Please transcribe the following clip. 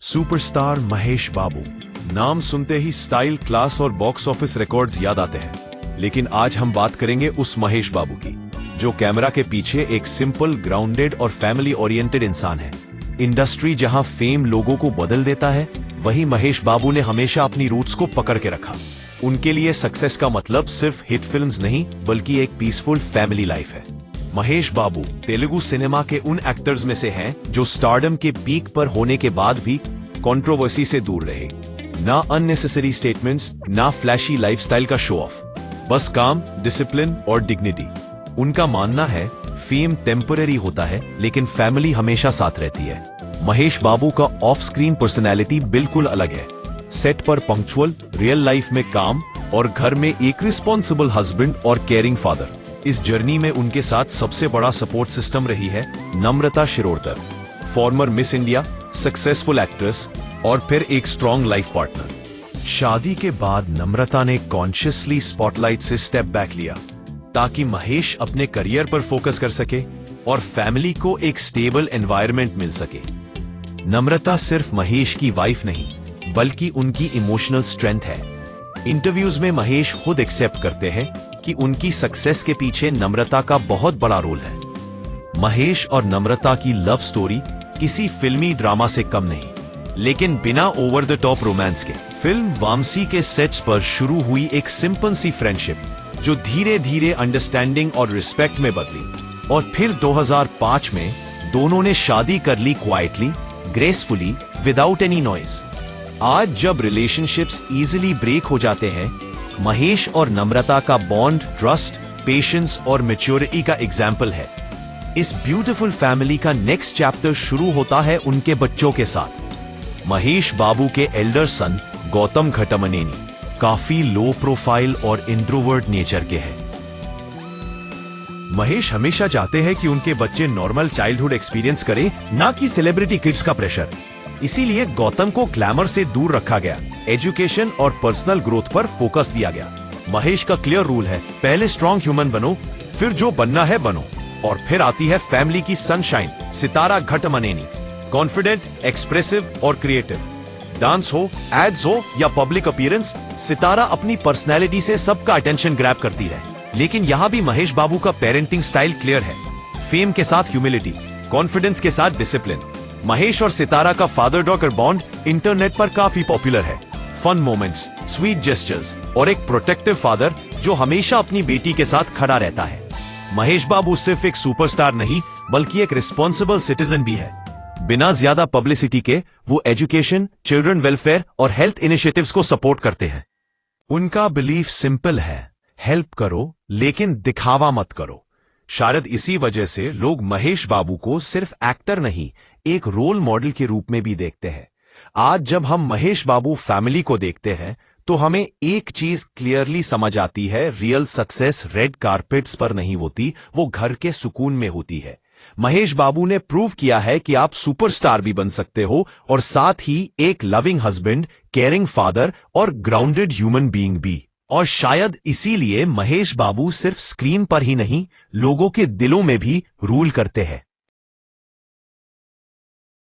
Superstar Mahesh बाबू। नाम सुनते ही style, class और बॉक्स ऑफिस रिकॉर्ड्स याद आते हैं, लेकिन आज हम बात करेंगे उस महेश बाबू की जो कैमरा के पीछे एक सिंपल, ग्राउंडेड और फैमिली ओरिएंटेड इंसान है। इंडस्ट्री जहां फेम लोगों को बदल देता है, वहीं महेश बाबू ने हमेशा अपनी रूट्स को पकड़ के रखा। उनके लिए सक्सेस का मतलब सिर्फ हिट फिल्म्स नहीं, बल्कि एक पीसफुल फैमिली लाइफ है। महेश बाबू तेलुगु सिनेमा के उन एक्टर्स में से हैं जो स्टारडम के पीक पर होने के बाद भी कंट्रोवर्सी से दूर रहे। ना अननेसेसरी स्टेटमेंट्स, ना फ्लैशी लाइफस्टाइल का शो ऑफ, बस काम, डिसिप्लिन और डिग्निटी। उनका मानना है फेम टेम्पररी होता है, लेकिन फैमिली हमेशा साथ रहती है। महेश बाबू का ऑफ स्क्रीन पर्सनैलिटी बिल्कुल अलग है। सेट पर पंक्चुअल, रियल लाइफ में काम और घर में एक रिस्पॉन्सिबल हस्बैंड और केयरिंग फादर। इस जर्नी में उनके साथ सबसे बड़ा सपोर्ट सिस्टम रही है Namrata Shirodkar, former Miss India, successful actress और फिर एक स्ट्रॉन्ग लाइफ पार्टनर। शादी के बाद नम्रता ने कॉन्शियसली स्पॉटलाइट से स्टेप बैक लिया ताकि महेश अपने करियर पर फोकस कर सके और फैमिली को एक स्टेबल एनवायरनमेंट मिल सके। नम्रता सिर्फ महेश की वाइफ नहीं, बल्कि उनकी इमोशनल स्ट्रेंथ है। इंटरव्यूज में महेश खुद एक्सेप्ट करते हैं कि उनकी सक्सेस के पीछे नम्रता का बहुत बड़ा रोल है। महेश और नम्रता की लव स्टोरी किसी फिल्मी ड्रामा से कम नहीं, लेकिन बिना ओवर द टॉप रोमांस के। फिल्म वामसी के सेट्स पर शुरू हुई एक सिंपल सी फ्रेंडशिप जो धीरे धीरे अंडरस्टैंडिंग और रिस्पेक्ट में बदली, और फिर 2005 में दोनों ने शादी कर ली quietly, gracefully, without any noise. आज जब रिलेशनशिप्स इजीली ब्रेक हो जाते हैं, महेश और नम्रता का बॉन्ड ट्रस्ट, पेशेंस और मैच्योरिटी का एग्जाम्पल है। इस ब्यूटीफुल फैमिली का नेक्स्ट चैप्टर शुरू होता है उनके बच्चों के साथ। महेश बाबू के एल्डर सन गौतम घटमनेनी काफी लो प्रोफाइल और इंट्रोवर्ट नेचर के हैं। महेश हमेशा चाहते हैं कि उनके बच्चे नॉर्मल चाइल्डहुड एक्सपीरियंस करें, ना कि सेलिब्रिटी किड्स का प्रेशर। इसीलिए गौतम को ग्लैमर से दूर रखा गया, एजुकेशन और पर्सनल ग्रोथ पर फोकस दिया गया। महेश का क्लियर रूल है, पहले स्ट्रॉन्ग ह्यूमन बनो, फिर जो बनना है बनो। और फिर आती है फैमिली की सनशाइन सितारा घटमनेनी, कॉन्फिडेंट, एक्सप्रेसिव और क्रिएटिव। डांस हो, एड्स हो या पब्लिक अपीयरेंस, सितारा अपनी पर्सनैलिटी से सबका अटेंशन ग्रैब करती है। लेकिन यहां भी महेश बाबू का पेरेंटिंग स्टाइल क्लियर है, फेम के साथ ह्यूमिलिटी, कॉन्फिडेंस के साथ डिसिप्लिन। महेश और सितारा का फादर डॉटर बॉन्ड इंटरनेट पर काफी पॉपुलर है। फन मोमेंट्स, स्वीट जेस्चर्स और एक प्रोटेक्टिव फादर जो हमेशा अपनी बेटी के साथ खड़ा रहता है। महेश बाबू सिर्फ एक सुपरस्टार नहीं, बल्कि एक रिस्पॉन्सिबल सिटीजन भी है। बिना ज्यादा पब्लिसिटी के वो एजुकेशन, चिल्ड्रन वेलफेयर और हेल्थ इनिशिएटिव्स को सपोर्ट करते हैं। उनका बिलीफ सिंपल है, हेल्प करो लेकिन दिखावा मत करो। शायद इसी वजह से लोग महेश बाबू को सिर्फ एक्टर नहीं, एक रोल मॉडल के रूप में भी देखते हैं। आज जब हम महेश बाबू फैमिली को देखते हैं, तो हमें एक चीज क्लियरली समझ आती है, रियल सक्सेस रेड कारपेट्स पर नहीं होती, वो घर के सुकून में होती है। महेश बाबू ने प्रूव किया है कि आप सुपरस्टार भी बन सकते हो और साथ ही एक लविंग हस्बैंड, केयरिंग फादर और ग्राउंडेड ह्यूमन बीइंग भी। और शायद इसीलिए महेश बाबू सिर्फ स्क्रीन पर ही नहीं, लोगों के दिलों में भी रूल करते हैं।